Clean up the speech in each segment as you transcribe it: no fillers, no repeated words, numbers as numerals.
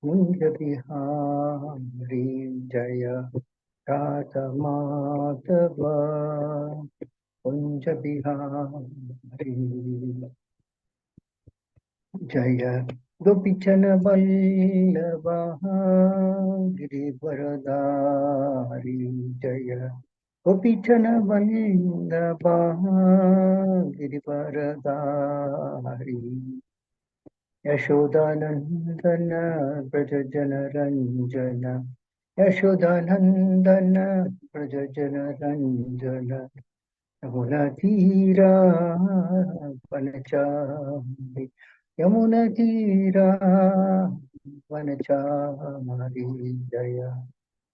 कुंज बिहारी जय राधा माधव। कुंज बिहारी जय गोपीचन वल्लभा गिरिवरधारी जय गोपीचन वल्लभा गिरिवरधारी यशोदानंदन ब्रज जन रंजन यशोदानंदन ब्रज जन रंजन यमुना तीरा वनचारी यमुना तीरा वनचारी जय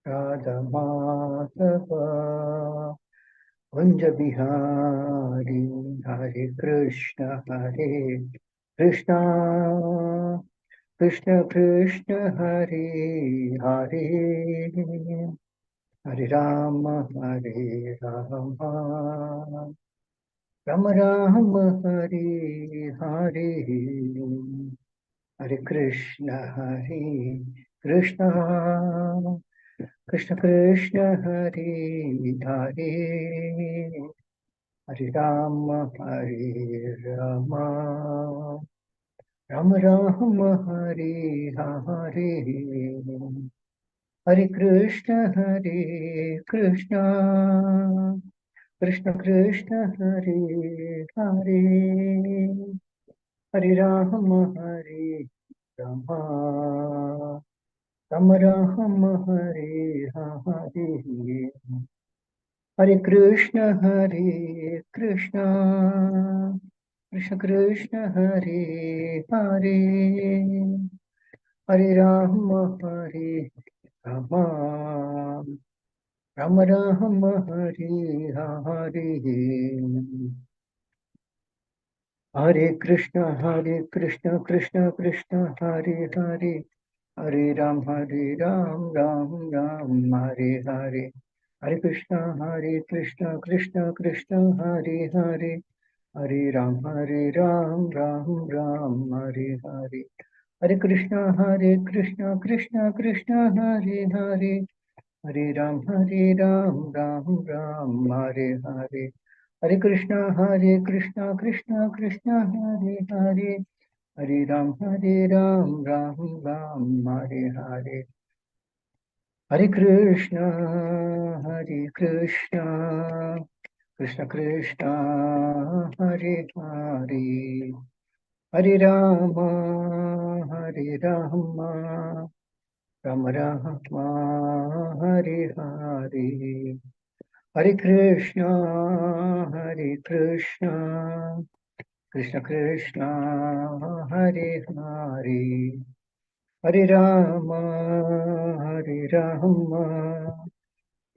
राधा माधव कुंज बिहारी हरे कृष्ण कृष्ण कृष्ण कृष्ण हरे हरे हरे राम राम राम हरे हरे हरे कृष्ण कृष्ण कृष्ण कृष्ण हरे हरे हरे राम राम राम राम हरे हरे हरे कृष्ण कृष्ण कृष्ण कृष्ण हरे हरे हरे राम राम राम राम हरे हरे हरे कृष्ण कृष्ण कृष्ण कृष्ण हरे हरे हरे राम राम राम राम हरे हरे हरे कृष्ण कृष्ण कृष्ण हरे हरे हरे राम राम राम हरे हरे हरे कृष्ण कृष्ण कृष्ण हरे हरे हरे राम राम राम हरे हरे हरे कृष्ण कृष्ण कृष्ण हरे हरे हरे राम राम राम हरे हरे हरे कृष्ण कृष्ण कृष्ण हरे हरे हरे राम राम राम हरे हरे हरे कृष्ण कृष्ण कृष्ण हरे हरे हरे राम राम राम हरे हरे हरे कृष्ण कृष्ण कृष्ण हरे हरे हरे राम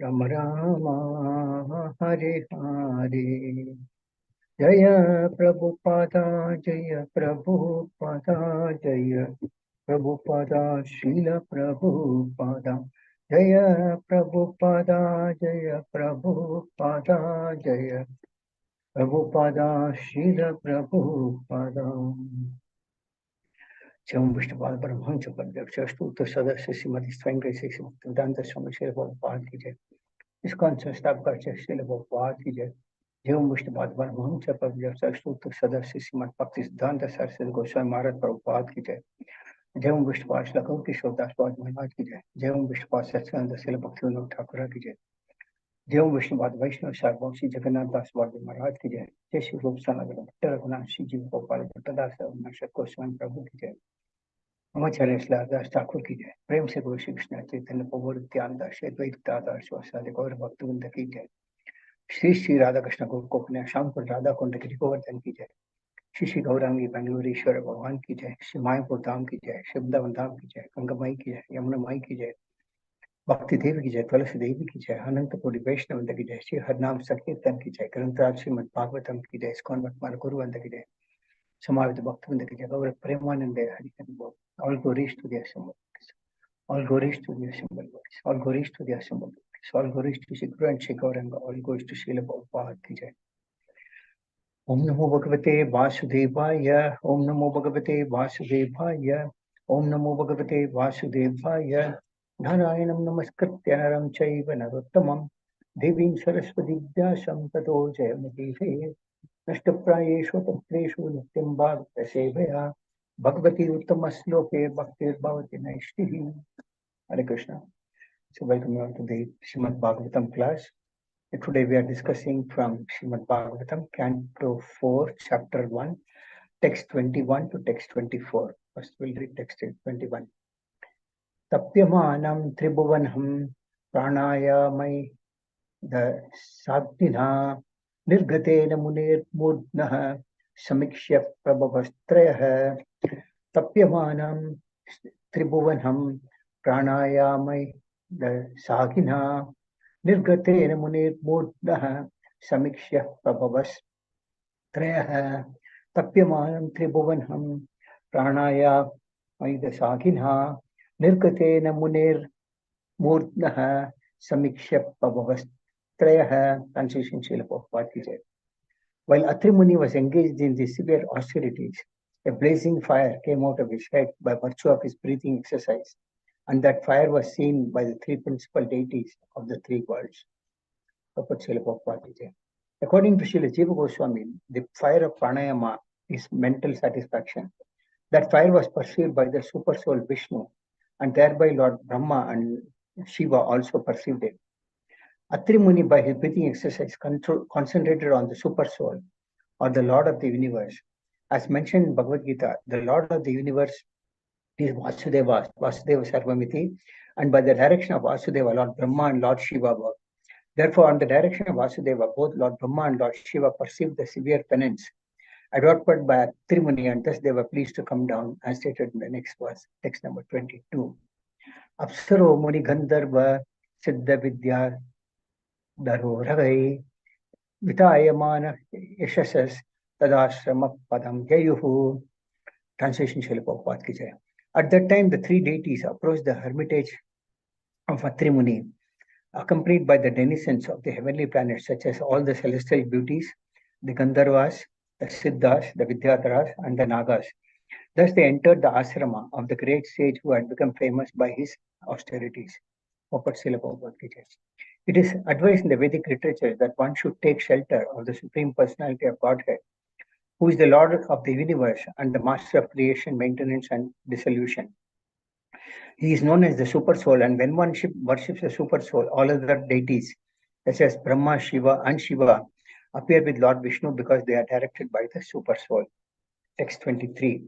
राम राम हरे हरे जय प्रभुपादा जय प्रभुपादा जय प्रभुपादा शील प्रभुपादा जय प्रभुपादा जय प्रभुपादा जय प्रभुपादा शील प्रभुपादा जम विष्णुपाद परमहंस परमेश्वर सदस्य श्रीमती स्वयं सिद्धांत स्वामी श्री प्रभुपाद की जय। इस्कॉन संस्थापक श्री प्रभुपाद की जय। जम विष्णुपाद परमहंस परमेश्वर सदस्य श्रीमद भक्ति सिद्धांत सरस्वती गोस्वामी महाराज प्रभुपाद की जय। जय विष्णुपाद श्लोकों किशोर दास महाराज की जय। जय विष्णुपाद सत्यानंद श्री भक्ति ठाकुर की जय। जय विष्णुपाद वैष्णव सार्वभौम श्री जगन्नाथ दास महाराज की जय। जय श्री रूप सनातन भट्ट रघुनाथ श्री जी गोपाल भट्टदास गोस्वामी प्रभु की जय। आचार्य दास ठाकुर की जय। प्रेम से गुरु श्री कृष्ण चैतन्य प्रभु नित्यानंद श्री अद्वैत दादा शिवासादि गौर भक्तवृंद की जय। श्री श्री राधा कृष्ण गोपीनाथ श्याम कुंड राधा कुंड गिरि गोवर्धन की जय। श्री श्री गौरांगी बेंगलुरेश्वर भगवान की जय। श्री मायापुर धाम की जय। श्री वृंदावन धाम की जय। गंगा माई की जय। यमुना माई की जय। भक्ति देवी की जय। तुलसी देवी की जय। अनंत कोटि वैष्णव वृंद की जय। श्री हरनाम संकीर्तन की जय। ग्रंथराज श्रीमद भागवतम की जय। इस्कॉन वर्तमान गुरु वृंद की जय। समावित भक्तवृंद की जय। गौर प्रेमानंद हरि हरि बोल। All glories to the assembled. All glories to the assembled. All glories to the assembled. All glories to Shri Guru and Shri Gauranga. All glories to Srila Prabhupada ki jai. Om Namo Bhagavate Vasudevaya. Om Namo Bhagavate Vasudevaya. Om Namo Bhagavate Vasudevaya. Narayanam Namaskritya Naram Chaiva Narottamam Devim Saraswati Vyasam Tato Jayamati Nashtaprayeshu Taptreshu Nityam Bhagavata Sevaya Bhagavati Uttamasloke Bhaktir Bhavati Naishtihi. Hare Krishna. So welcome you all to the Srimad Bhagavatam class. Today we are discussing from Srimad Bhagavatam, Canto 4, Chapter 1, text 21 to text 24. First we'll read text 21. Tapyamanam Tribhuvanham Pranayamai the Sagdina Nirgatena Munir Mudnaha Samikshya Prabhavastraya Tapyamanam Tribhuvanham Pranayamai the Sagina Nirgatena Munir Mudnaha Samikshya Prabhavastraya Tapyamanam Tribhuvanham Pranayamai the Sagina Nirgatena Munir Murdnaha Samikshya Pavavastraya. Translation Srila Prabhupada ki jai. While Atri Muni was engaged in these severe austerities, a blazing fire came out of his head by virtue of his breathing exercise, and that fire was seen by the three principal deities of the three worlds. According to Srila Jiva Goswami, the fire of pranayama is mental satisfaction. That fire was perceived by the super soul Vishnu, and thereby Lord Brahma and Shiva also perceived it. Atri Muni, by his breathing exercise, concentrated on the super soul, or the Lord of the universe. As mentioned in Bhagavad Gita, the Lord of the universe is Vasudeva Sarvamiti, and by the direction of Vasudeva, Lord Brahma and Lord Shiva work. Therefore, on the direction of Vasudeva, both Lord Brahma and Lord Shiva perceived the severe penance adopted by Atri Muni, and thus they were pleased to come down, as stated in the next verse, text number 22. Apsaro Muni Gandharva Siddha Vidya Dharoragai Vitayamana Yashasas Tadashrama Padam Jayuhu. Translation Srila Prabhupada ki jai. At that time, the three deities approached the hermitage of Atri Muni, accompanied by the denizens of the heavenly planets, such as all the celestial beauties, the Gandharvas, the Siddhas, the Vidyadharas, and the Nagas. Thus they entered the ashrama of the great sage who had become famous by his austerities. It is advised in the Vedic literature that one should take shelter of the Supreme Personality of Godhead, who is the Lord of the universe and the Master of creation, maintenance, and dissolution. He is known as the Super Soul, and when one worships the Super Soul, all other deities, such as Brahma, Shiva, and Shiva, appear with Lord Vishnu because they are directed by the Super Soul. Text 23.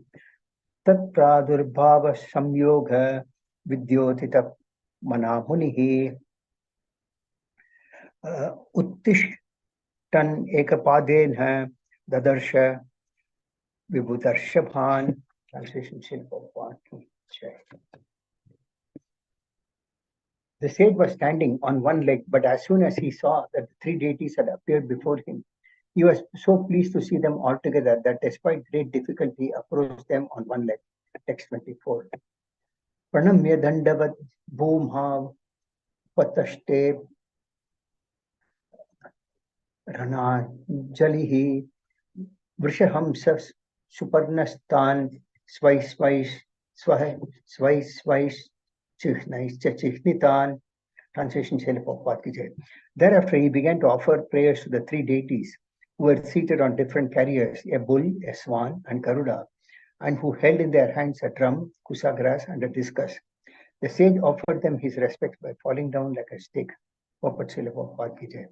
Tat pradurbhava samyoga vidyotita manamunihi uttishtan ekapadena dadarsha vibhudarshabhan. Translation Srila. The sage was standing on one leg, but as soon as he saw that the three deities had appeared before him, he was so pleased to see them all together that despite great difficulty, approached them on one leg. Text 24. Pranamya dandavat bhumhav patashte rana jalihi vrishahamsas suparnastan svais Chichnitan. Translation Srila Prabhupada ki jai. Thereafter, he began to offer prayers to the three deities who were seated on different carriers, a bull, a swan, and Garuda, and who held in their hands a drum, kusagras, and a discus. The sage offered them his respects by falling down like a stick. Prabhupada ki jai.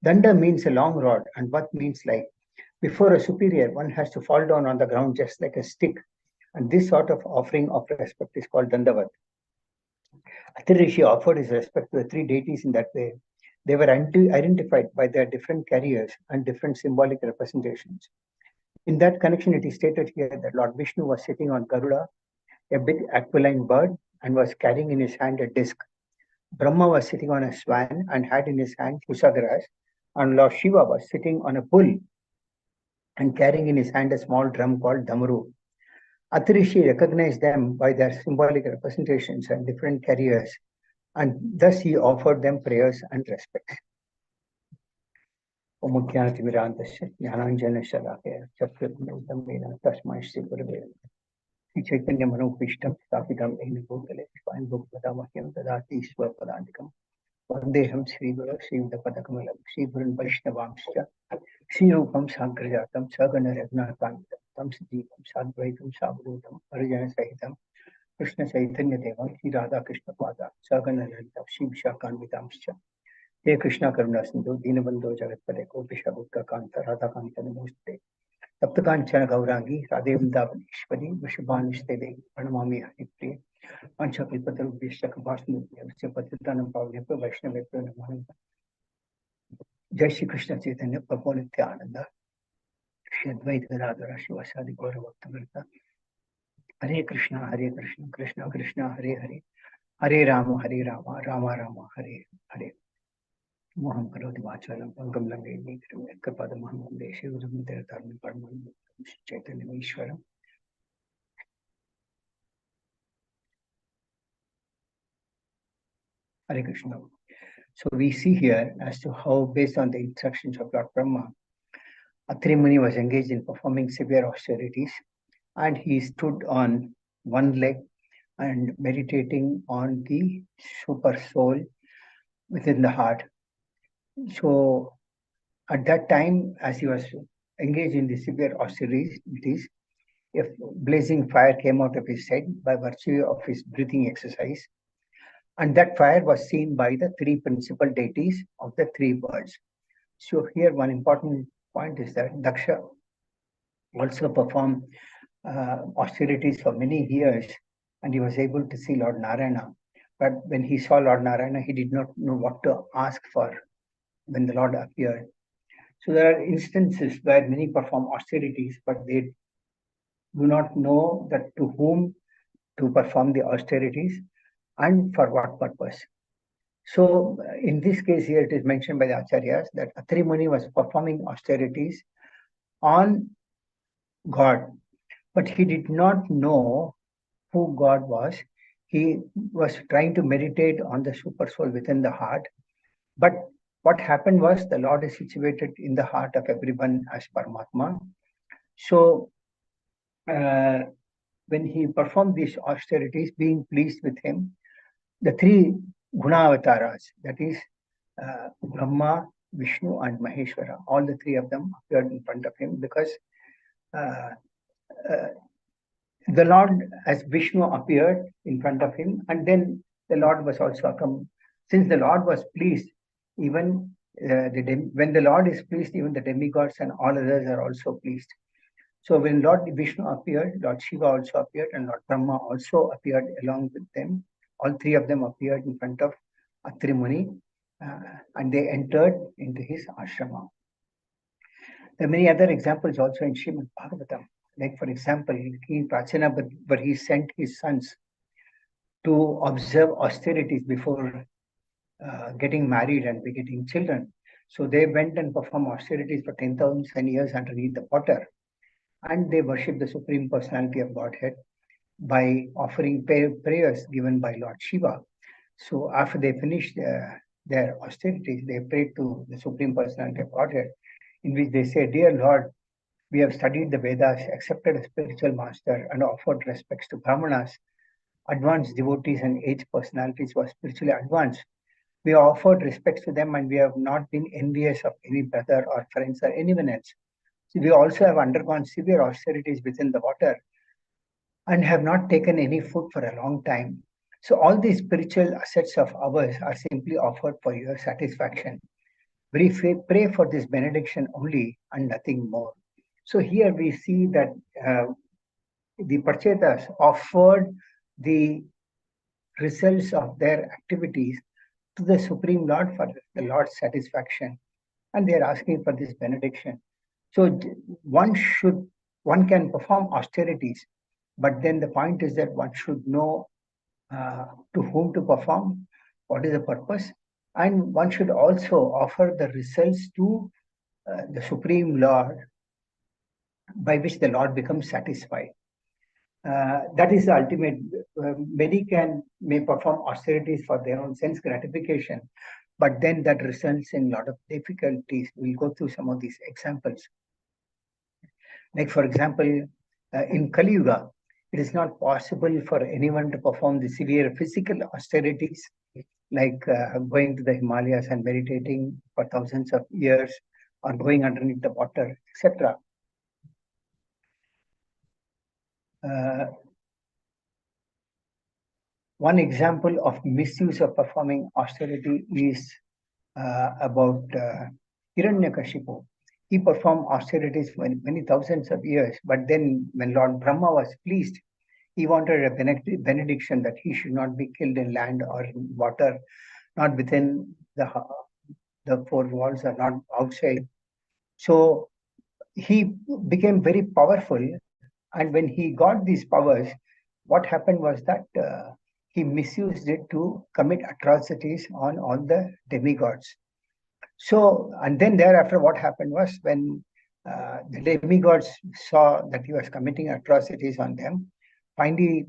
Danda means a long rod, and Vat means like. Before a superior, one has to fall down on the ground just like a stick, and this sort of offering of respect is called Dandavat. Atri Rishi offered his respect to the three deities in that way. They were identified by their different carriers and different symbolic representations. In that connection, it is stated here that Lord Vishnu was sitting on Garuda, a big aquiline bird, and was carrying in his hand a disc. Brahma was sitting on a swan and had in his hand kusagras, and Lord Shiva was sitting on a bull and carrying in his hand a small drum called Damaru. Atri Rishi recognized them by their symbolic representations and different carriers, and thus he offered them prayers and respects. Chaitanya Manopishtam Stapitam in Bhutale Spine Book Padamakyam Tadati Swapadantikam Vandeham Sri Guru Sri Padakamalam Sri Gurun Vaishnavamscha Sri Rupam Sankrajatam Sagana Ragnatam Tam Siddhikam Sadvaitam Sabhutam Parijana Sahitam Krishna Chaitanya Devam Sri Radha Krishna Pada Sagana Lalitam Sri Vishakanvitamscha He Krishna Karuna Sindhu Dinabandho Jagatpade Gopisha Gupta Kanta Radha Kanta Namaste Saptakanchana Gaurangi Radhe Vrindavaneshwari Vrishabhanishte Devi Pranamami Haripriya Panchakalpatarubhyascha Kapasnubhyascha Patitanam Pavnebhyo Vaishnavebhyo Namo Jai Shri Krishna Chaitanya Prabhu Nityananda Shri Advaita Gadadhara Shivasadi Gaura Bhaktavrata Hare Krishna Krishna Krishna Hare Hare Hare Rama Rama Rama Hare Hare Moham Karoti Vachalam Pangam Lange Nitram Ekkapada Maham Deshi Urum Tirtha Parman Chaitanya Ishwaram Hare Krishna. So we see here as to how, based on the instructions of Lord Brahma, Atri Muni was engaged in performing severe austerities, and he stood on one leg and meditating on the super soul within the heart. So at that time, as he was engaged in the severe austerities, a blazing fire came out of his head by virtue of his breathing exercise. And that fire was seen by the three principal deities of the three worlds. So here one important point is that Daksha also performed austerities for many years, and he was able to see Lord Narayana. But when he saw Lord Narayana, he did not know what to ask for when the Lord appeared. So there are instances where many perform austerities, but they do not know that to whom to perform the austerities and for what purpose. So in this case here, it is mentioned by the Acharyas that Atri Muni was performing austerities on God, but he did not know who God was. He was trying to meditate on the super soul within the heart. But what happened was the Lord is situated in the heart of everyone as Paramatma. So when he performed these austerities, being pleased with him, the three Gunavataras, that is Brahma, Vishnu and Maheshwara, all the three of them appeared in front of him because the Lord as Vishnu appeared in front of him, and then the Lord was also come. Since the Lord was pleased, even when the Lord is pleased, even the demigods and all others are also pleased. So when Lord Vishnu appeared, Lord Shiva also appeared, and Lord Brahma also appeared along with them. All three of them appeared in front of Atri Muni, and they entered into his ashrama. There are many other examples also in Srimad Bhagavatam. Like, for example, King Prachana, where he sent his sons to observe austerities before getting married and begetting children. So they went and performed austerities for 10,000 years underneath the water. And they worshipped the Supreme Personality of Godhead by offering prayers given by Lord Shiva. So after they finished their austerities, they prayed to the Supreme Personality of Godhead, in which they say, "Dear Lord, we have studied the Vedas, accepted a spiritual master, and offered respects to Brahmanas, advanced devotees and aged personalities who are spiritually advanced. We have offered respects to them, and we have not been envious of any brother or friends or anyone else. So we also have undergone severe austerities within the water and have not taken any food for a long time. So all these spiritual assets of ours are simply offered for your satisfaction. We pray for this benediction only and nothing more." So here we see that the Parchetas offered the results of their activities to the Supreme Lord for the Lord's satisfaction, and they are asking for this benediction. So one can perform austerities, but then the point is that one should know to whom to perform, what is the purpose, and one should also offer the results to the Supreme Lord, by which the Lord becomes satisfied. That is the ultimate. Many may perform austerities for their own sense gratification, but then that results in a lot of difficulties. We'll go through some of these examples. Like, for example, in Kali Yuga, it is not possible for anyone to perform the severe physical austerities like going to the Himalayas and meditating for thousands of years or going underneath the water, etc. One example of misuse of performing austerity is about Hiranyakashipu. He performed austerities for many thousands of years, but then when Lord Brahma was pleased, he wanted a benediction that he should not be killed in land or in water, not within the four walls or not outside. So he became very powerful, and when he got these powers, what happened was that he misused it to commit atrocities on all the demigods. So, and then thereafter, what happened was when the demigods saw that he was committing atrocities on them, finally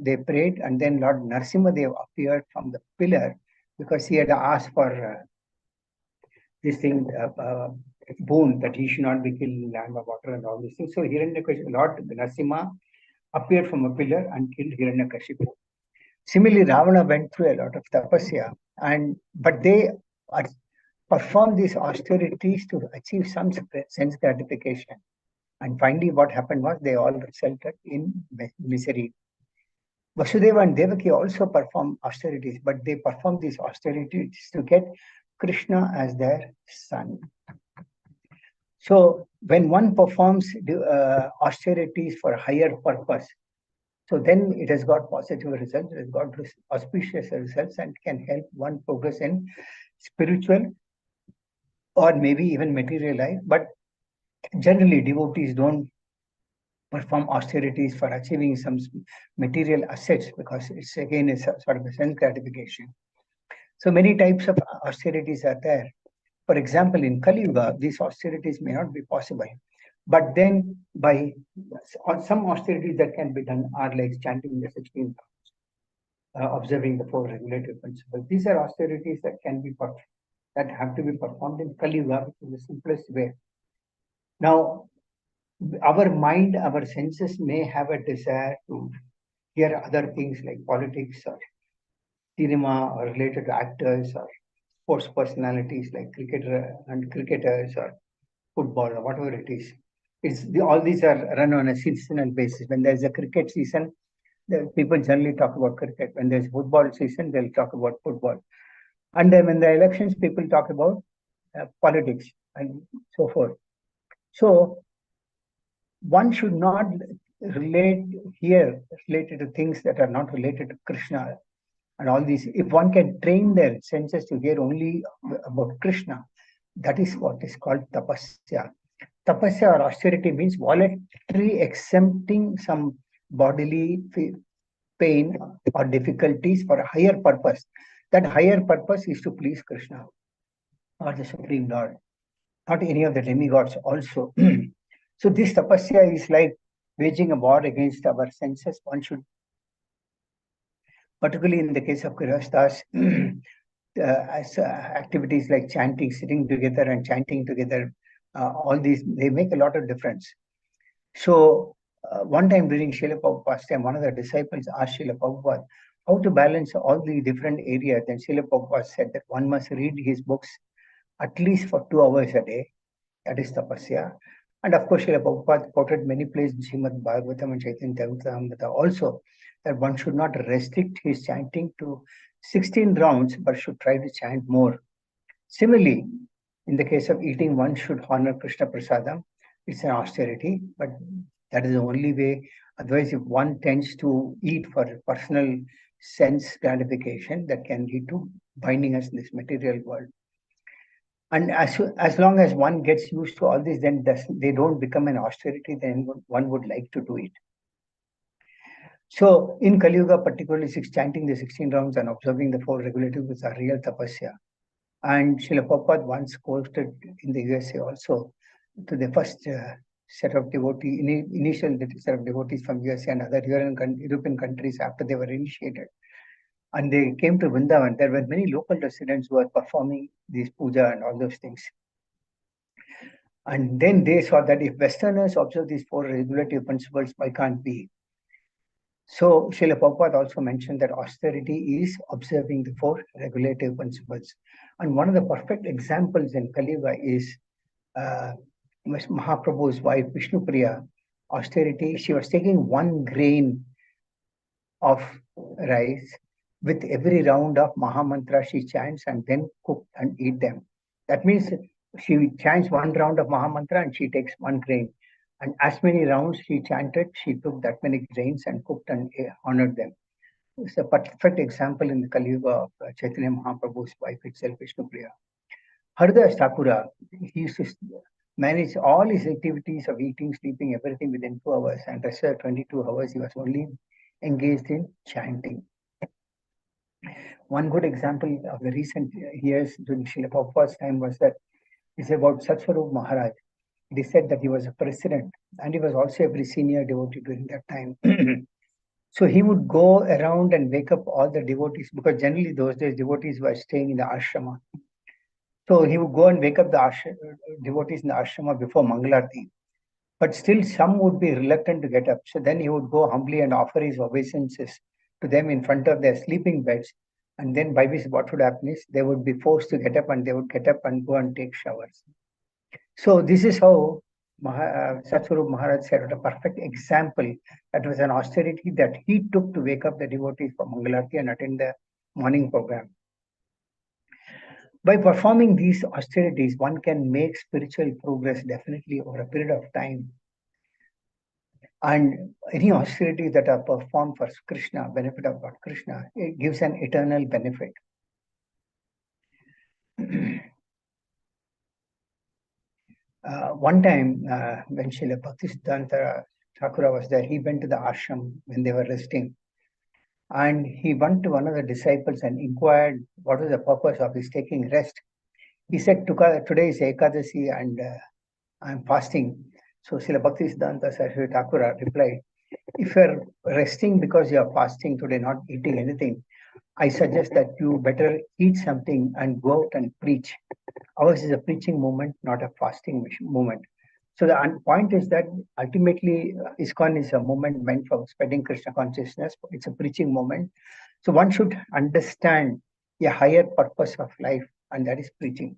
they prayed, and then Lord Narsimhadev appeared from the pillar because he had asked for this thing, boon that he should not be killed in land or water and all these things. So Hiranyakashipu, Lord Narsimha appeared from a pillar and killed Hiranyakashipu. Similarly, Ravana went through a lot of tapasya, but they performed these austerities to achieve some sense gratification. And finally, what happened was they all resulted in misery. Vasudeva and Devaki also performed austerities, but they performed these austerities to get Krishna as their son. So when one performs austerities for a higher purpose, so then it has got positive results, it has got auspicious results, and can help one progress in spiritual or maybe even material life. But generally, devotees don't perform austerities for achieving some material assets because it's again a sort of a sense gratification. So many types of austerities are there. For example, in Kali Yuga, these austerities may not be possible. But then by some austerities that can be done are like chanting the 16 rounds, observing the 4 regulative principles. These are austerities that can be that have to be performed in Kali Yuga, which is the simplest way. Now, our mind, our senses may have a desire to hear other things like politics or cinema or related to actors or sports personalities like cricketers or football or whatever it is. All these are run on a seasonal basis. When there's a cricket season, people generally talk about cricket. When there's football season, they'll talk about football. And then when the elections, people talk about politics and so forth. So one should not related to things that are not related to Krishna and all these. If one can train their senses to hear only about Krishna, that is what is called tapasya. Tapasya or austerity means voluntarily exempting some bodily pain or difficulties for a higher purpose. That higher purpose is to please Krishna or the Supreme Lord, not any of the demigods also. So this tapasya is like waging a war against our senses. One should, particularly in the case of Grihasthas, activities like chanting, sitting together and chanting together, all these, they make a lot of difference. So one time during Srila Prabhupada's time, one of the disciples asked Srila Prabhupada how to balance all the different areas. Then Srila Prabhupada said that one must read his books at least for 2 hours a day. That is tapasya. And of course, Srila Prabhupada quoted many places in Srimad Bhagavatam and Chaitanya Charitamrita also that one should not restrict his chanting to 16 rounds, but should try to chant more. Similarly, in the case of eating, one should honor Krishna Prasadam. It's an austerity, but that is the only way. Otherwise, if one tends to eat for personal sense gratification, that can lead to binding us in this material world. And as long as one gets used to all this, then they don't become an austerity, then one would like to do it. So in Kali Yuga, particularly chanting the 16 rounds and observing the 4 regulatives are real tapasya. And Srila Prabhupada once quoted in the USA also to the first set of devotees, initial set of devotees from USA and other European countries after they were initiated. And they came to Vrindavan. There were many local residents who were performing these puja and all those things. And then they saw that if Westerners observe these 4 regulative principles, why can't we? So Srila Prabhupada also mentioned that austerity is observing the four regulative principles. And one of the perfect examples in Kali Yuga is uh, Mahaprabhu's wife, Vishnupriya. Austerity, she was taking 1 grain of rice with every round of Mahamantra she chants and then cook and eat them. That means she chants 1 round of Mahamantra and she takes 1 grain. And as many rounds she chanted, she took that many grains and cooked and honored them. It's a perfect example in the Kali Yuga of Chaitanya Mahaprabhu's wife itself, Vishnupriya. Haridas Thakura, he used to manage all his activities of eating, sleeping, everything within 2 hours, and rest of 22 hours he was only engaged in chanting. One good example of the recent years during Srila Prabhupada's time was that it's about Satsvarup Maharaj. It is said that he was a president and he was also a very senior devotee during that time. So he would go around and wake up all the devotees, because generally those days devotees were staying in the ashrama. So he would go and wake up the devotees in the ashrama before Mangalarti. But still some would be reluctant to get up. So then he would go humbly and offer his obeisances to them in front of their sleeping beds. And then by this, what would happen is they would be forced to get up and they would get up and go and take showers. So this is how Satsvarup Maharaj set a perfect example. That was an austerity that he took to wake up the devotees for Mangalarti and attend the morning program. By performing these austerities, one can make spiritual progress definitely over a period of time. And any austerities that are performed for Krishna, benefit of God Krishna, it gives an eternal benefit. One time, when Srila Bhaktisiddhanta Thakura was there, he went to the ashram when they were resting. And he went to one of the disciples and inquired what was the purpose of his taking rest. He said, today is Ekadasi and I'm fasting. So Srila Bhaktisiddhanta Saraswati Thakura replied, if you're resting because you're fasting today, not eating anything, I suggest that you better eat something and go out and preach. Ours is a preaching movement, not a fasting movement. So the point is that ultimately Iskcon is a movement meant for spreading Krishna consciousness. It's a preaching movement. So one should understand a higher purpose of life, and that is preaching.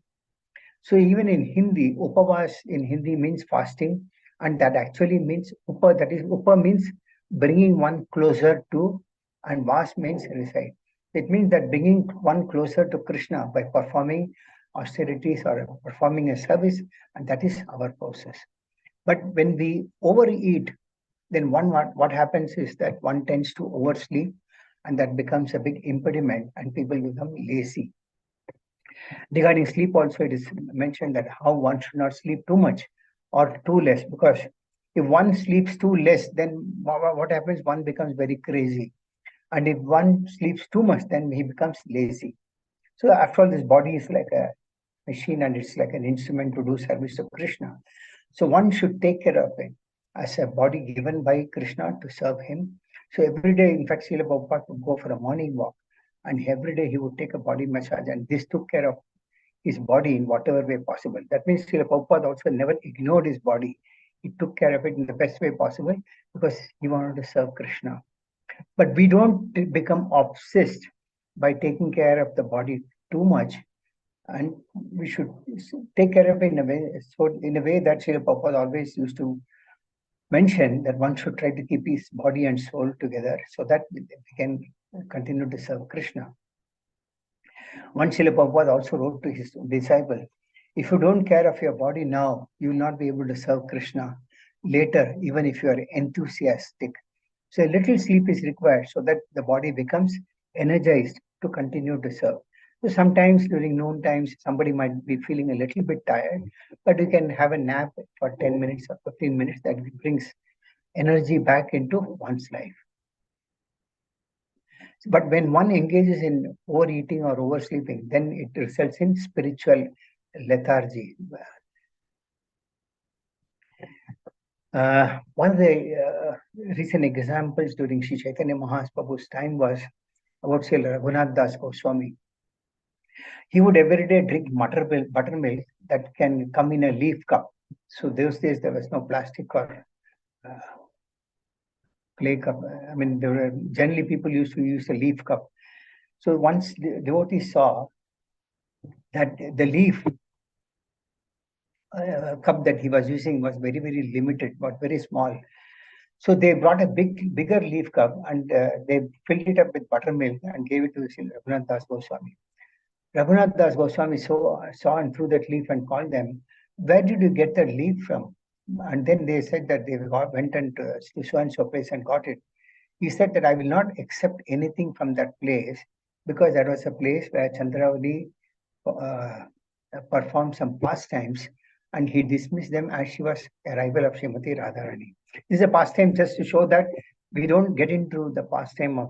So even in Hindi, upavas in Hindi means fasting, and that actually means upa means bringing one closer to, and vas means recite. It means that bringing one closer to Krishna by performing austerities or performing a service, and that is our process. But when we overeat, then what happens is that one tends to oversleep, and that becomes a big impediment, and people become lazy. Regarding sleep also, it is mentioned that how one should not sleep too much or too less, because if one sleeps too less, then what happens? One becomes very crazy. And if one sleeps too much, then he becomes lazy. So after all, this body is like a machine and it's like an instrument to do service to Krishna. So one should take care of it as a body given by Krishna to serve him. So every day, in fact, Srila Prabhupada would go for a morning walk, and every day he would take a body massage, and this took care of his body in whatever way possible. That means Srila Prabhupada also never ignored his body. He took care of it in the best way possible because he wanted to serve Krishna. But we don't become obsessed by taking care of the body too much, and we should take care of it in a way. So in a way that Srila Prabhupada always used to mention that one should try to keep his body and soul together so that we can continue to serve Krishna. One Srila Prabhupada also wrote to his disciple, if you don't care of your body now, you will not be able to serve Krishna later, even if you are enthusiastic. So a little sleep is required so that the body becomes energized to continue to serve. So sometimes during noon times, somebody might be feeling a little bit tired, but you can have a nap for 10 minutes or 15 minutes that brings energy back into one's life. But when one engages in overeating or oversleeping, then it results in spiritual lethargy. One of the recent examples during Sri Chaitanya Mahaprabhu's time was about Sri Raghunath Das Goswami. He would every day drink buttermilk that can come in a leaf cup. So those days there was no plastic or clay cup. I mean, there were generally people used to use a leaf cup. So once the devotee saw that the leaf cup that he was using was very, very limited, but very small. So they brought a bigger leaf cup and they filled it up with buttermilk and gave it to Raghunath Das Goswami. Raghunath Das Goswami saw and threw that leaf and called them, "Where did you get that leaf from?" And then they said that they went and to so and so place and got it. He said that I will not accept anything from that place because that was a place where Chandravali uh, performed some pastimes and he dismissed them as she was a rival of Srimati Radharani. This is a pastime just to show that we don't get into the pastime of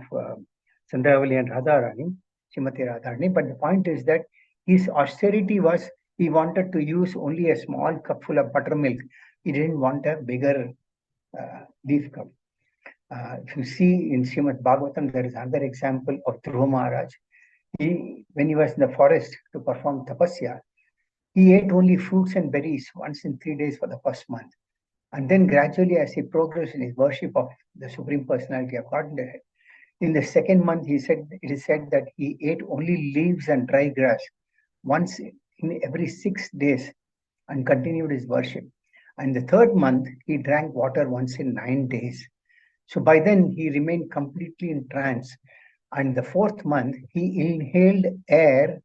Chandravali and Radharani, Srimati Radharani, but the point is that his austerity was he wanted to use only a small cup full of buttermilk. He didn't want a bigger leaf cup. If you see in Srimad Bhagavatam, there is another example of Dhruva Maharaj. When he was in the forest to perform tapasya, he ate only fruits and berries once in 3 days for the first month. And then gradually, as he progressed in his worship of the Supreme Personality of Godhead, in the second month, it is said that he ate only leaves and dry grass once in every 6 days and continued his worship. And the third month, he drank water once in 9 days. So by then, he remained completely in trance. And the fourth month, he inhaled air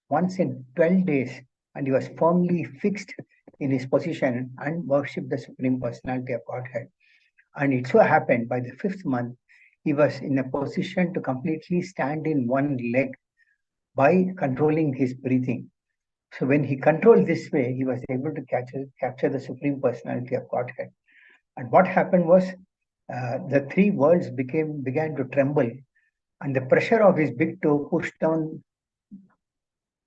once in 12 days and he was firmly fixed in his position and worshipped the Supreme Personality of Godhead. And it so happened by the fifth month, he was in a position to completely stand in one leg by controlling his breathing. So when he controlled this way, he was able to capture the Supreme Personality of Godhead. And what happened was the three worlds began to tremble, and the pressure of his big toe pushed down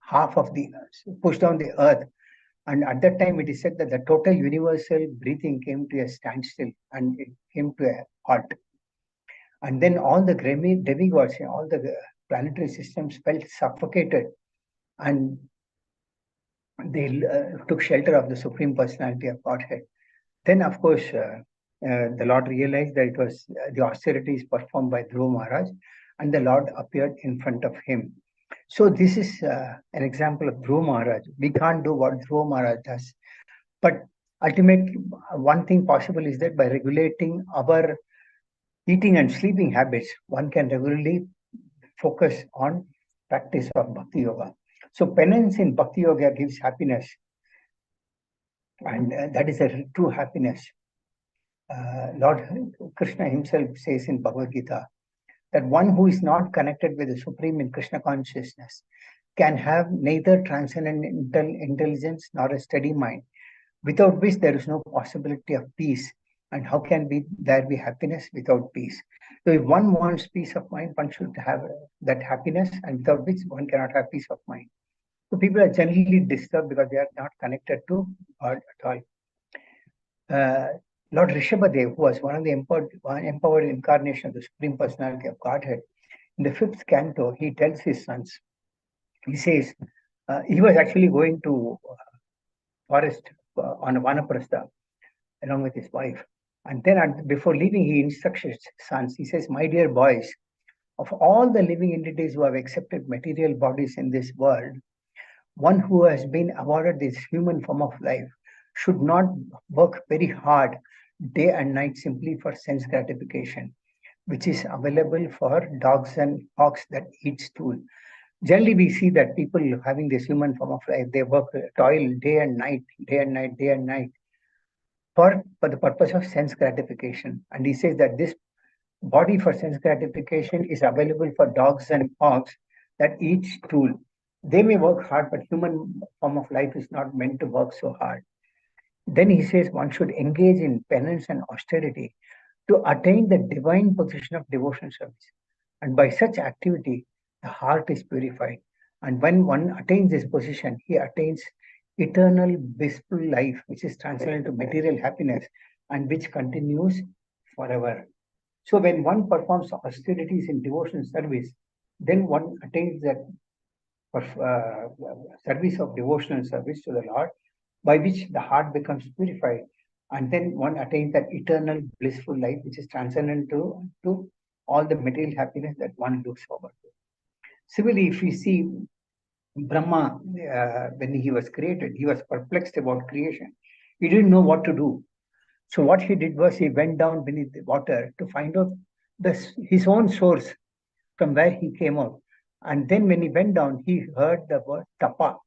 the earth. And at that time, it is said that the total universal breathing came to a standstill and it came to a halt. And then all the demigods, all the planetary systems felt suffocated and they took shelter of the Supreme Personality of Godhead. Then, of course, the Lord realized that it was the austerities performed by Dhruva Maharaj, and the Lord appeared in front of him. So this is an example of Dhruva Maharaj. We can't do what Dhruva Maharaj does. But ultimately, one thing possible is that by regulating our eating and sleeping habits, one can regularly focus on practice of Bhakti Yoga. So penance in Bhakti Yoga gives happiness. And that is a true happiness. Lord Krishna himself says in Bhagavad Gita that one who is not connected with the Supreme in Krishna consciousness can have neither transcendental intelligence nor a steady mind, without which there is no possibility of peace. And how can there be happiness without peace? So if one wants peace of mind, one should have that happiness, and without which one cannot have peace of mind. So people are generally disturbed because they are not connected to God at all. Lord Rishabhadev, who was one of the empowered incarnation of the Supreme Personality of Godhead, in the 5th canto, he tells his sons, he says, he was actually going to forest on a Vanaprastha along with his wife. And then before leaving, he instructs his sons, he says, my dear boys, of all the living entities who have accepted material bodies in this world, one who has been awarded this human form of life should not work very hard day and night simply for sense gratification, which is available for dogs and hawks that eat stool. Generally, we see that people having this human form of life, they toil day and night for the purpose of sense gratification. And he says that this body for sense gratification is available for dogs and hawks that eat stool. They may work hard, but human form of life is not meant to work so hard. Then he says one should engage in penance and austerity to attain the divine position of devotion service. And by such activity, the heart is purified. And when one attains this position, he attains eternal blissful life, which is transcendent to material happiness and which continues forever. So when one performs austerities in devotion service, then one attains that service of devotional service to the Lord, by which the heart becomes purified and then one attains that eternal blissful life, which is transcendent to all the material happiness that one looks forward to. Similarly, if we see Brahma, when he was created, he was perplexed about creation. He didn't know what to do. So what he did was he went down beneath the water to find out his own source from where he came out. And then when he went down, he heard the word tapa,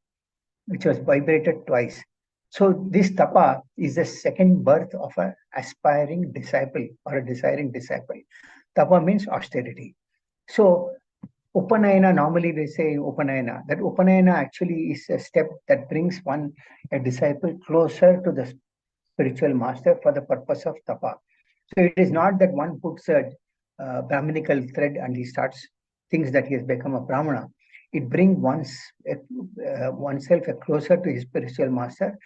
which was vibrated twice. So this tapa is the second birth of an aspiring disciple or a desiring disciple. Tapa means austerity. So Upanayana, normally they say Upanayana. That Upanayana actually is a step that brings a disciple, closer to the spiritual master for the purpose of tapa. So it is not that one puts a Brahminical thread and he thinks that he has become a Brahmana. It brings oneself closer to his spiritual master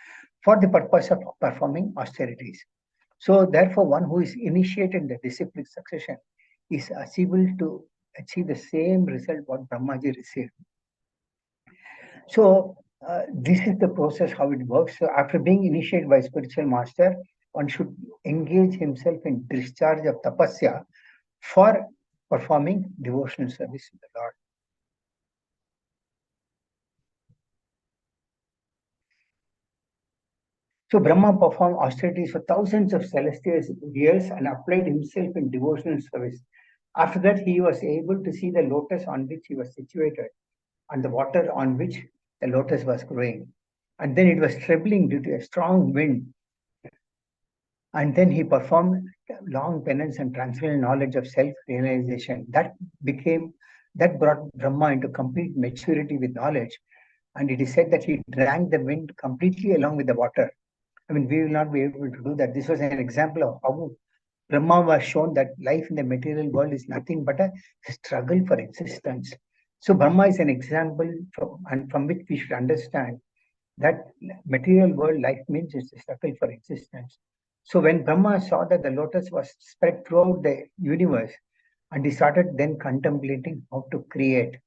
for the purpose of performing austerities. So therefore, one who is initiated in the disciplic succession is able to achieve the same result what Brahmaji received. So this is the process how it works. So after being initiated by spiritual master, one should engage himself in discharge of tapasya for performing devotional service to the Lord. So Brahma performed austerities for thousands of celestial years and applied himself in devotional service. After that, he was able to see the lotus on which he was situated and the water on which the lotus was growing. And then it was trembling due to a strong wind. And then he performed long penance and transcendental knowledge of self-realization. That brought Brahma into complete maturity with knowledge. And it is said that he drank the wind completely along with the water. I mean, we will not be able to do that. This was an example of how Brahma was shown that life in the material world is nothing but a struggle for existence. So Brahma is an example from which we should understand that material world life means it's a struggle for existence. So when Brahma saw that the lotus was spread throughout the universe, and he started then contemplating how to create.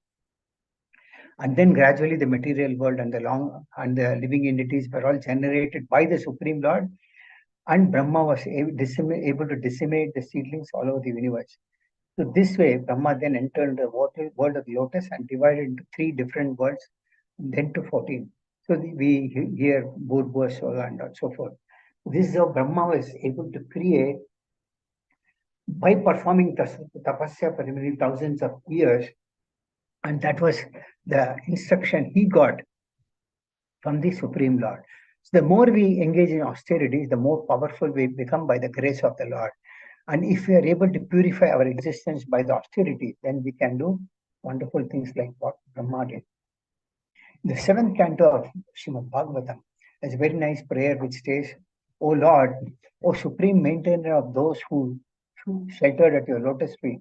And then gradually the material world and the living entities were all generated by the Supreme Lord, and Brahma was able to disseminate the seedlings all over the universe. So this way, Brahma then entered the world of the lotus and divided into 3 different worlds, and then to 14. So we hear Bhurva, Sola, and so forth. This is how Brahma was able to create by performing tapasya for many thousands of years. And that was the instruction he got from the Supreme Lord. So the more we engage in austerities, the more powerful we become by the grace of the Lord. And if we are able to purify our existence by the austerity, then we can do wonderful things like what Brahma did. The 7th canto of Srimad Bhagavatam is a very nice prayer which says, O Lord, O Supreme Maintainer of those who sheltered at your lotus feet,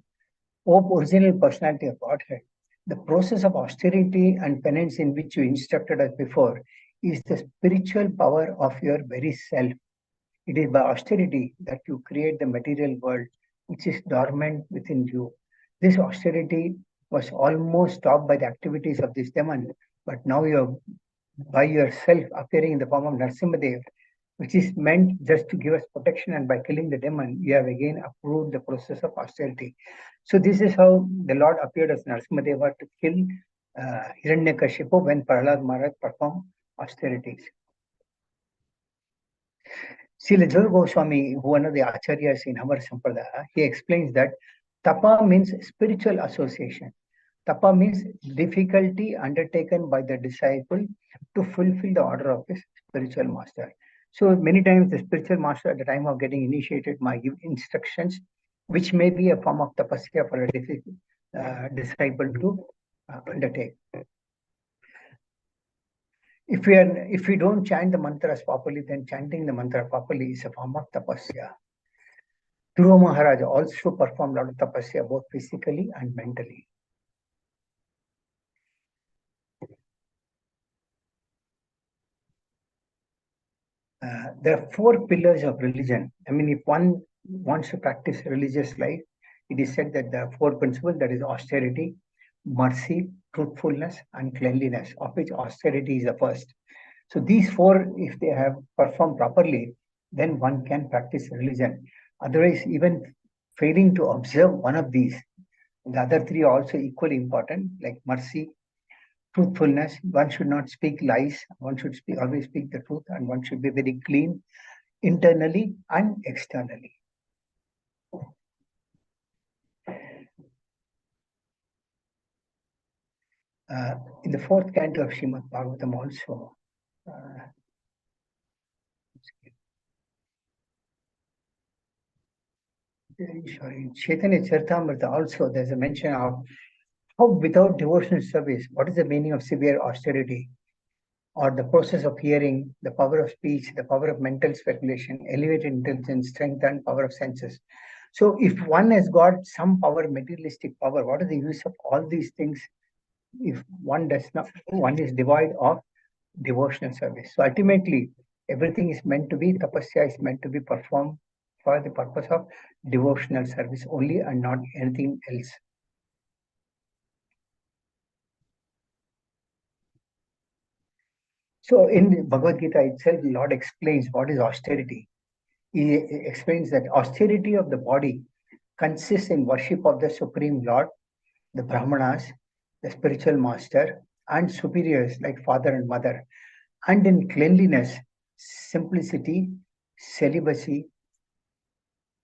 O original personality of Godhead, the process of austerity and penance in which you instructed us before is the spiritual power of your very self. It is by austerity that you create the material world, which is dormant within you. This austerity was almost stopped by the activities of this demon, but now you are by yourself appearing in the form of Narasimhadev, which is meant just to give us protection, and by killing the demon, you have again approved the process of austerity. So this is how the Lord appeared as Narasimhadeva to kill Hiranyakashipu when Prahlad Maharaj performed austerities. Srila Jiva Goswami, one of the acharyas in our Sampradaya, he explains that tapa means spiritual association. Tapa means difficulty undertaken by the disciple to fulfill the order of his spiritual master. So many times the spiritual master at the time of getting initiated might give instructions, which may be a form of tapasya for a disciple to undertake. If we don't chant the mantras properly, then chanting the mantra properly is a form of tapasya. Dhruva Maharaj also performed a lot of tapasya both physically and mentally. There are 4 pillars of religion. I mean, if one wants to practice religious life, it is said that there are 4 principles, that is austerity, mercy, truthfulness, and cleanliness, of which austerity is the first. So these 4, if they have performed properly, then one can practice religion. Otherwise, even failing to observe one of these, the other three are also equally important, like mercy, truthfulness. One should not speak lies. One should always speak the truth, and one should be very clean internally and externally. In the fourth canto of Srimad Bhagavatam also, Chaitanya Charitamrita also, there's a mention of how without devotional service, what is the meaning of severe austerity? Or the process of hearing, the power of speech, the power of mental speculation, elevated intelligence, strength, and power of senses. So if one has got some power, materialistic power, what is the use of all these things if one does not, one is devoid of devotional service? So ultimately, everything is meant to be, tapasya is meant to be performed for the purpose of devotional service only and not anything else. So in the Bhagavad Gita itself, the Lord explains what is austerity. He explains that austerity of the body consists in worship of the Supreme Lord, the Brahmanas, the spiritual master, and superiors like father and mother, and in cleanliness, simplicity, celibacy,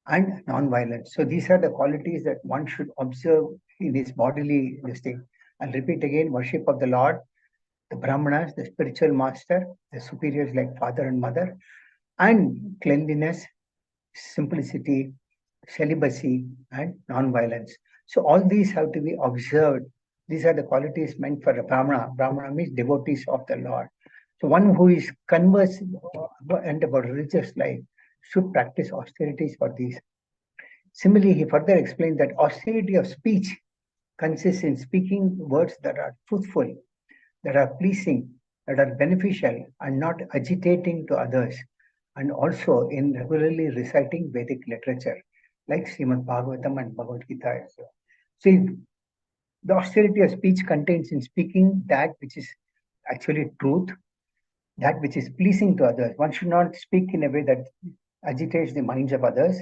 and non-violence. So these are the qualities that one should observe in his bodily listing. I'll repeat again: worship of the Lord, the Brahmanas, the spiritual master, the superiors like father and mother, and cleanliness, simplicity, celibacy, and non-violence. So all these have to be observed. These are the qualities meant for a Brahmana. Brahmana means devotees of the Lord. So one who is conversant and about religious life should practice austerities for these. Similarly, he further explained that austerity of speech consists in speaking words that are truthful, that are pleasing, that are beneficial, and not agitating to others, and also in regularly reciting Vedic literature, like Srimad Bhagavatam and Bhagavad Gita. So the austerity of speech contains in speaking that which is actually truth, that which is pleasing to others. One should not speak in a way that agitates the minds of others.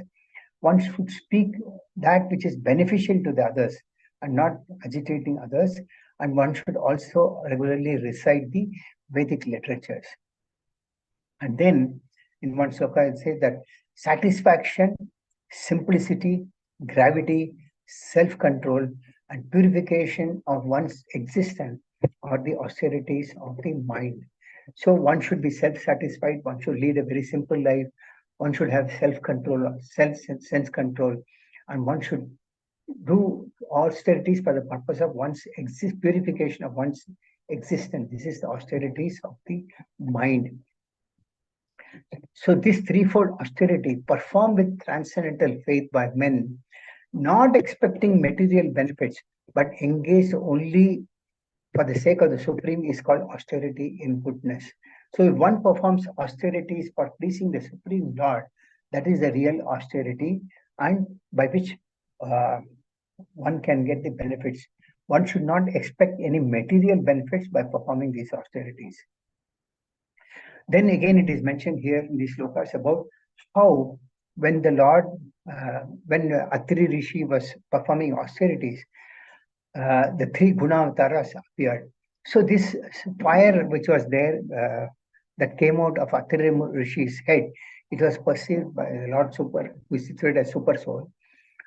One should speak that which is beneficial to the others and not agitating others. And one should also regularly recite the Vedic literatures. And then in one sloka it says that satisfaction, simplicity, gravity, self-control, and purification of one's existence are the austerities of the mind. So one should be self-satisfied, one should lead a very simple life, one should have self-control, sense control, and one should do austerities for the purpose of one's purification of one's existence. This is the austerities of the mind. So this threefold austerity performed with transcendental faith by men, not expecting material benefits, but engaged only for the sake of the Supreme, is called austerity in goodness. So if one performs austerities for pleasing the Supreme Lord, that is the real austerity, and by which one can get the benefits. One should not expect any material benefits by performing these austerities. Then again, it is mentioned here in these slokas about how when the Lord, when Atri Rishi was performing austerities, the three guna avataras appeared. So this fire which was there, that came out of Atri Rishi's head, it was perceived by the Lord Super, who is situated as Super Soul.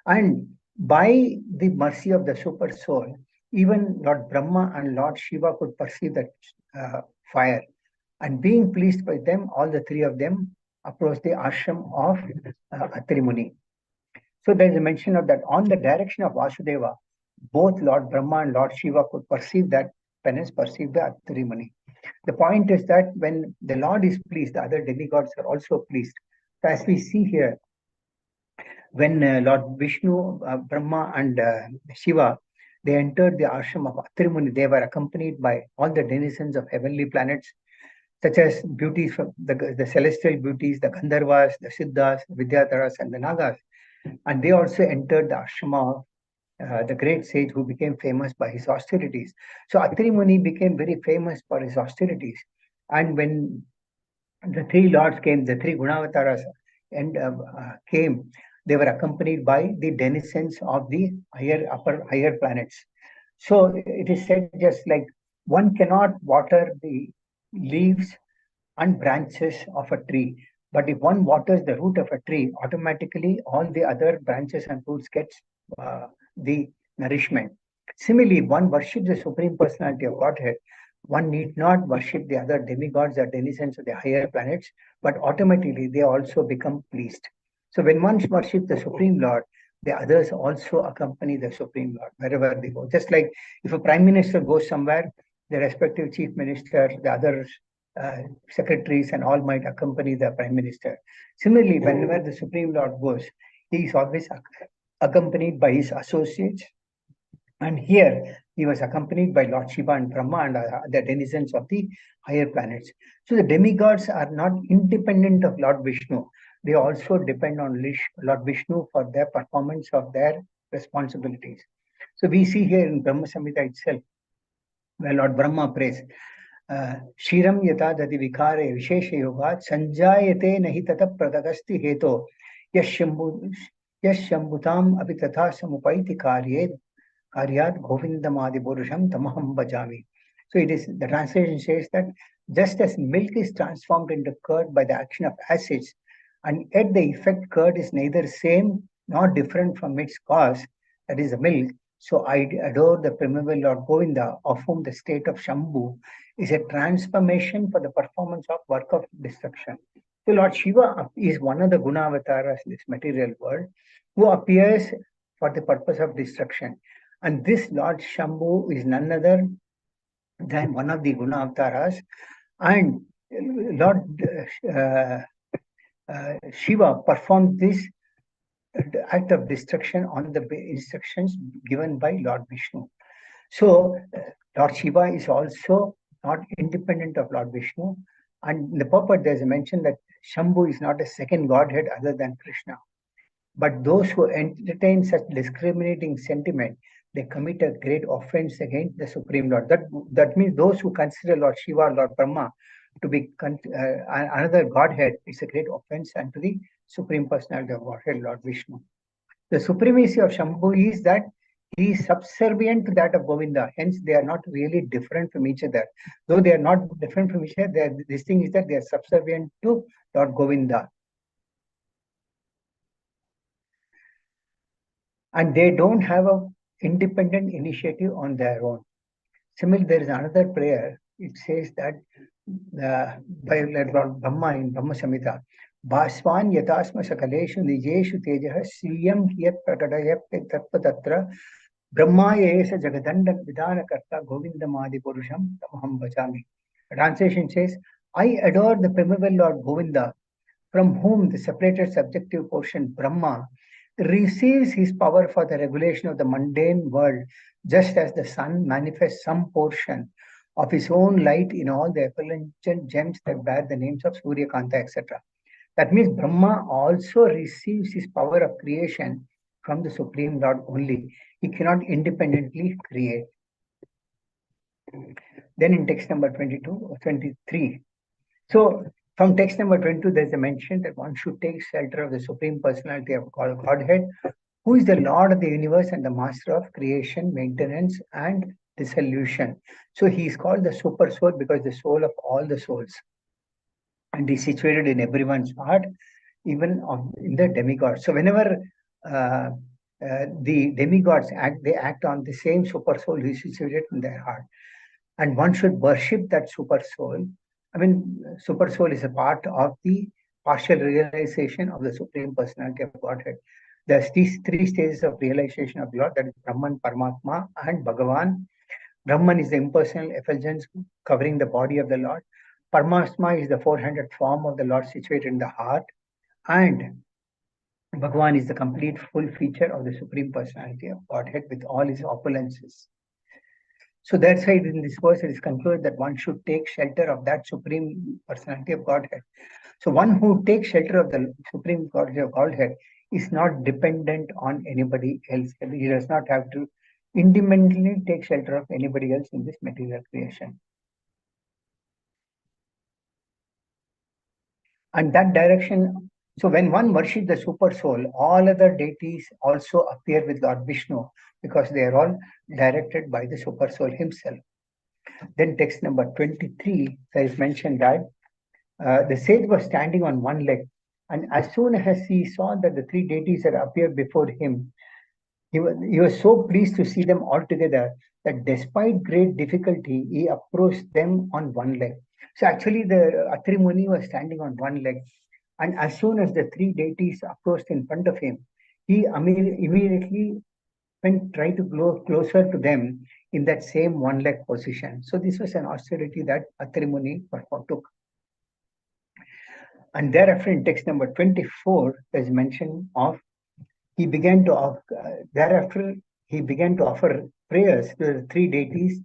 And by the mercy of the Super Soul, even Lord Brahma and Lord Shiva could perceive that fire. And being pleased by them, all the three of them approached the ashram of Atri Muni. So there is a mention of that on the direction of Vasudeva, both Lord Brahma and Lord Shiva could perceive that penance, perceive the Atri Muni. The point is that when the Lord is pleased, the other demigods are also pleased. So as we see here, when Lord Vishnu, Brahma, and Shiva, they entered the ashram of Atri Muni, they were accompanied by all the denizens of heavenly planets, such as beauties from the celestial beauties, the Gandharvas, the Siddhas, Vidyadharas, and the Nagas. And they also entered the ashrama of the great sage who became famous by his austerities. So Atri Muni became very famous for his austerities. And when the three lords came, the three Gunavataras and came. They were accompanied by the denizens of the higher planets. So it is said just like one cannot water the leaves and branches of a tree. But if one waters the root of a tree, automatically all the other branches and roots gets the nourishment. Similarly, one worships the Supreme Personality of Godhead. One need not worship the other demigods or denizens of the higher planets, but automatically they also become pleased. So when one worships the Supreme Lord, the others also accompany the Supreme Lord wherever they go. Just like if a Prime Minister goes somewhere, the respective Chief Minister, the other secretaries and all might accompany the Prime Minister. Similarly, whenever the Supreme Lord goes, he is always accompanied by his associates. And here he was accompanied by Lord Shiva and Brahma and the denizens of the higher planets. So the demigods are not independent of Lord Vishnu. They also depend on Lord Vishnu for their performance of their responsibilities. So we see here in Brahma Samhita itself, where Lord Brahma prays, Shiram yata dati vikare vishesha yogat sanjayate nahi tata pradagasti heto yashambhutam apitatha samupaiti karyat govindamadi purusham tamaham bhajami. So it is, the translation says that just as milk is transformed into curd by the action of acids, and yet the effect curd is neither same nor different from its cause, that is the milk, so I adore the primeval Lord Govinda, of whom the state of Shambhu is a transformation for the performance of work of destruction. So Lord Shiva is one of the Gunavataras in this material world who appears for the purpose of destruction. And this Lord Shambhu is none other than one of the Gunavataras. And Lord Shiva performed this act of destruction on the instructions given by Lord Vishnu. So Lord Shiva is also not independent of Lord Vishnu. And in the purport, there's a mention that Shambhu is not a second godhead other than Krishna. But those who entertain such discriminating sentiment, they commit a great offense against the Supreme Lord. That means those who consider Lord Shiva or Lord Brahma to be another godhead, it's a great offense unto the Supreme Personality of Godhead, Lord Vishnu. The supremacy of Shambhu is that he is subservient to that of Govinda. Hence, they are not really different from each other. Though they are not different from each other, this thing is that they are subservient to Lord Govinda. And they don't have an independent initiative on their own. Similarly, there is another prayer. It says that by Lord Brahma in Brahma Samhita, Bhaswan yatasma sakaleshu nijeshu tejah sriyam hiyat prakadayat tatpatatra Brahmaya esa jagadanda vidana karta govindamadi purusham tamaham bhajami. Translation says, I adore the primeval Lord Govinda, from whom the separated subjective portion Brahma receives his power for the regulation of the mundane world, just as the sun manifests some portion of his own light in all the effulgent gems that bear the names of Surya Kanta, etc. That means Brahma also receives his power of creation from the Supreme Lord only. He cannot independently create. Then in text number 23. So from text number 22, there's a mention that one should take shelter of the Supreme Personality of Godhead, who is the Lord of the universe and the master of creation, maintenance, and dissolution. So he is called the Super Soul because the soul of all the souls. And is situated in everyone's heart, even in the demigods. So whenever the demigods act, they act on the same super soul who is situated in their heart. And one should worship that super soul. I mean, super soul is a part of the partial realization of the Supreme Personality of Godhead. There's these three stages of realization of Lord, that is Brahman, Paramatma, and Bhagavan. Brahman is the impersonal effulgence covering the body of the Lord. Paramatma is the four-handed form of the Lord situated in the heart. And Bhagavan is the complete full feature of the Supreme Personality of Godhead with all his opulences. So that's why in this verse it is concluded that one should take shelter of that Supreme Personality of Godhead. So one who takes shelter of the Supreme Personality of Godhead is not dependent on anybody else. He does not have to independently take shelter of anybody else in this material creation. And that direction, so when one worships the super soul, all other deities also appear with Lord Vishnu because they are all directed by the super soul himself. Then text number 23, there is mentioned that the sage was standing on one leg, and as soon as he saw that the three deities had appeared before him, he was so pleased to see them all together that despite great difficulty, he approached them on one leg. So actually, the Atri Muni was standing on one leg, and as soon as the three deities approached in front of him, he immediately went try to go closer to them in that same one leg position. So this was an austerity that Atri Muni took. And thereafter, in text number 24, there is mention of he began to thereafter he began to offer prayers to the three deities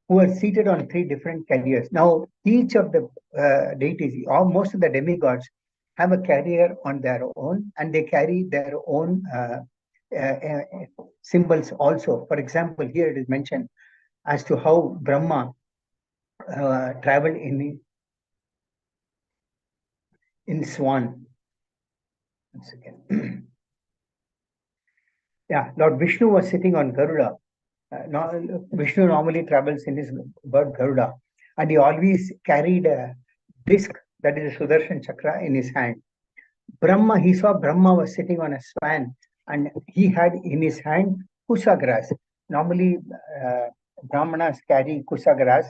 who were seated on three different carriers. Now, each of the deities, or most of the demigods, have a carrier on their own, and they carry their own uh, symbols also. For example, here it is mentioned as to how Brahma traveled in swan. Once again. Yeah, Lord Vishnu was sitting on Garuda. Vishnu normally travels in his bird Garuda, and he always carried a disc, that is a Sudarshan Chakra, in his hand. He saw Brahma was sitting on a swan, and he had in his hand kusa grass. Normally, Brahmanas carry kusa grass,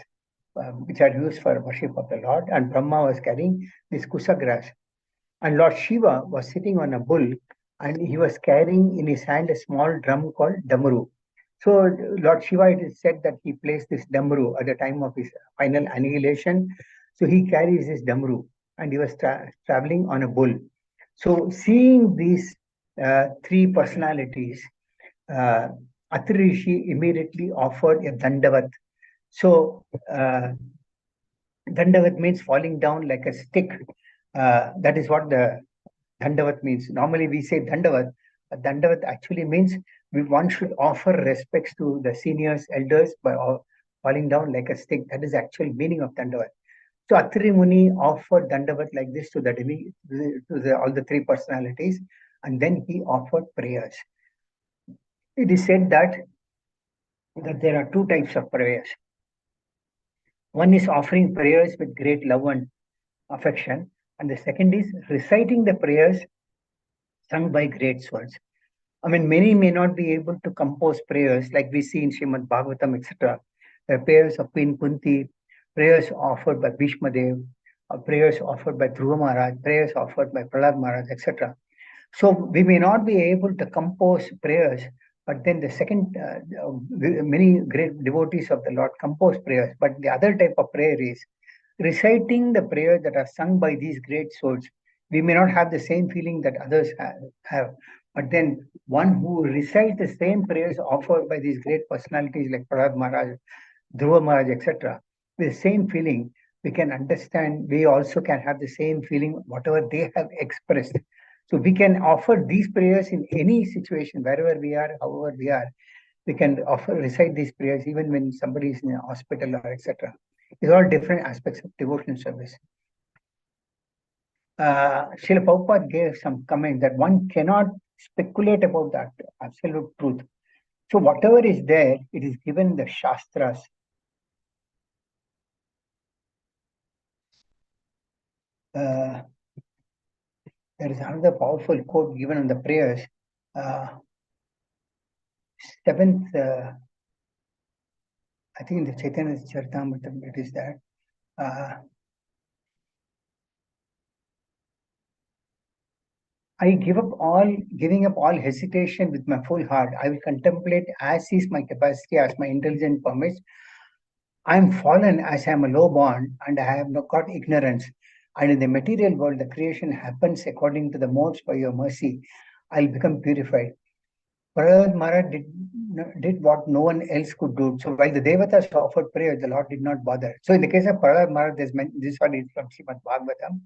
which are used for worship of the Lord, and Brahma was carrying this kusa grass. And Lord Shiva was sitting on a bull, and he was carrying in his hand a small drum called Damaru. So Lord Shiva, it is said that he placed this Damaru at the time of his final annihilation. So he carries this Damaru, and he was traveling on a bull. So seeing these three personalities, Atri Rishi immediately offered a Dandavat. So Dandavat means falling down like a stick. That is what the Dandavat means. Normally we say Dandavat, but Dandavat actually means one should offer respects to the seniors, elders by falling down like a stick. That is the actual meaning of Dandavat. So Atri Muni offered Dandavat like this to all the three personalities, and then he offered prayers. It is said that there are two types of prayers. One is offering prayers with great love and affection, and the second is reciting the prayers sung by great souls. I mean, many may not be able to compose prayers like we see in Srimad Bhagavatam, etc. The prayers of Queen Kunti, prayers offered by Bhishma Dev, prayers offered by Dhruva Maharaj, prayers offered by Prahlad Maharaj, etc. So we may not be able to compose prayers, but then the second, many great devotees of the Lord compose prayers. But the other type of prayer is reciting the prayers that are sung by these great souls. We may not have the same feeling that others have, but then one who recites the same prayers offered by these great personalities like Prahlad Maharaj, Dhruva Maharaj, etc., with the same feeling, we can understand, we also can have the same feeling, whatever they have expressed. So we can offer these prayers in any situation, wherever we are, however we are. We can recite these prayers even when somebody is in a hospital or etc. These are all different aspects of devotional service. Srila Prabhupada gave some comment that one cannot speculate about that absolute truth. So whatever is there, it is given in the Shastras. There is another powerful quote given on the prayers. Seventh, I think in the Chaitanya Charitamrita, it is that. I giving up all hesitation with my full heart. I will contemplate as is my capacity, as my intelligence permits. I am fallen as I am a low born, and I have not got ignorance. And in the material world, the creation happens according to the modes by your mercy. I'll become purified. Prahlad Maharaj did what no one else could do. So while the Devatas offered prayer, the Lord did not bother. So in the case of Prahlad Maharaj, this one is from Srimad Bhagavatam.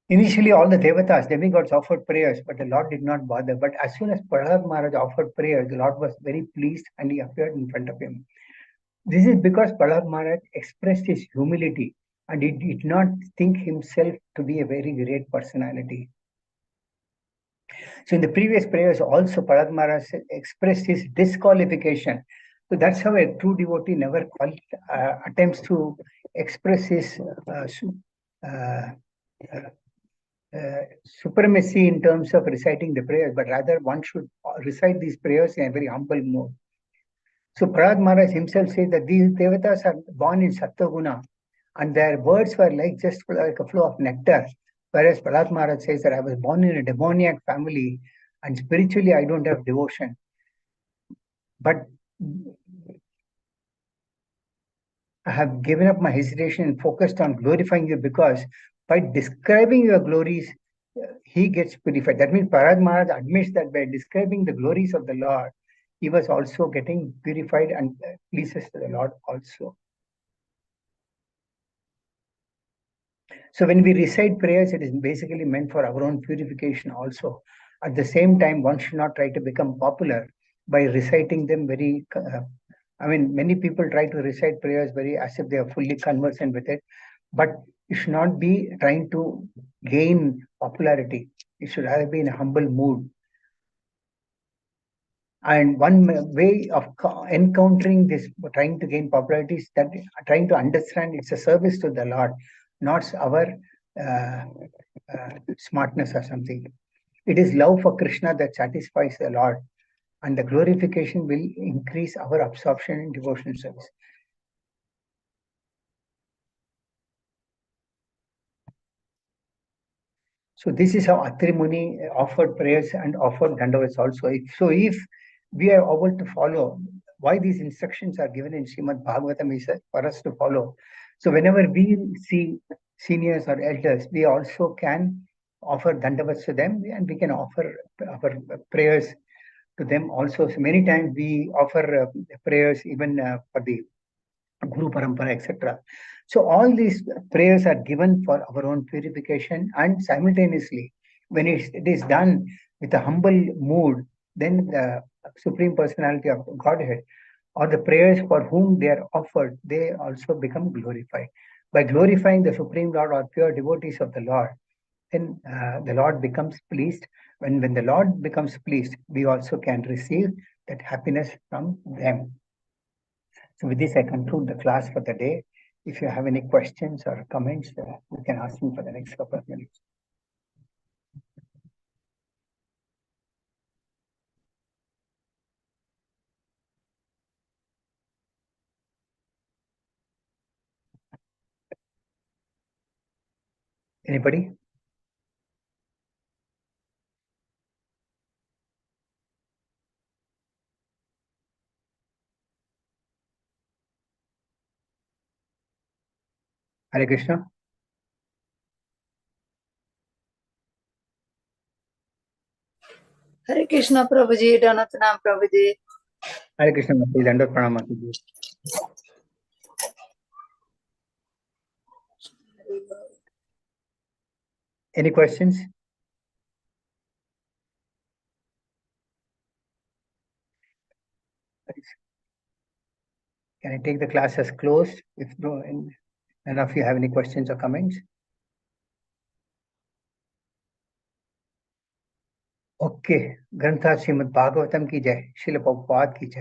Initially, all the Devatas, demigods offered prayers, but the Lord did not bother. But as soon as Prahlad Maharaj offered prayers, the Lord was very pleased and he appeared in front of him. This is because Prahlad Maharaj expressed his humility. and he did not think himself to be a very great personality. So in the previous prayers also, Prahlad Maharaj expressed his disqualification. So that's how a true devotee never attempts to express his supremacy in terms of reciting the prayers, but rather one should recite these prayers in a very humble mode. So Prahlad Maharaj himself says that these devatas are born in Sattva-guna, and their words were like just like a flow of nectar. Whereas Prahlad Maharaj says that I was born in a demoniac family, and spiritually I don't have devotion. But I have given up my hesitation and focused on glorifying you, because by describing your glories, he gets purified. That means Prahlad Maharaj admits that by describing the glories of the Lord, he was also getting purified and pleases to the Lord also. So when we recite prayers, it is basically meant for our own purification also. At the same time, one should not try to become popular by reciting them very. Many people try to recite prayers very as if they are fully conversant with it, but you should not be trying to gain popularity. You should rather be in a humble mood. And one way of encountering this, trying to gain popularity, is that trying to understand it's a service to the Lord, not our smartness or something. It is love for Krishna that satisfies the Lord, and the glorification will increase our absorption in devotional service. So this is how Atri Muni offered prayers and offered dandavats also. If we are able to follow, why these instructions are given in Srimad Bhagavatam is for us to follow. So whenever we see seniors or elders, we also can offer dandavats to them, and we can offer prayers to them also. So many times we offer prayers even for the Guru Parampara, etc. So all these prayers are given for our own purification, and simultaneously, when it is done with a humble mood, then the Supreme Personality of Godhead, or the prayers for whom they are offered, they also become glorified. By glorifying the Supreme Lord or pure devotees of the Lord, then the Lord becomes pleased. When the Lord becomes pleased, we also can receive that happiness from them. So with this, I conclude the class for the day. If you have any questions or comments, you can ask me for the next couple of minutes. Anybody? Hare Krishna. Hare Krishna Prabhuji, Dhanatana Prabhuji. Hare Krishna, Dandavat Pranam Mataji. Any questions? Can I take the class as closed if none of you have any questions or comments? Okay. Grantha Srimad Bhagavatam ki jai. Srila Prabhupada ki jai.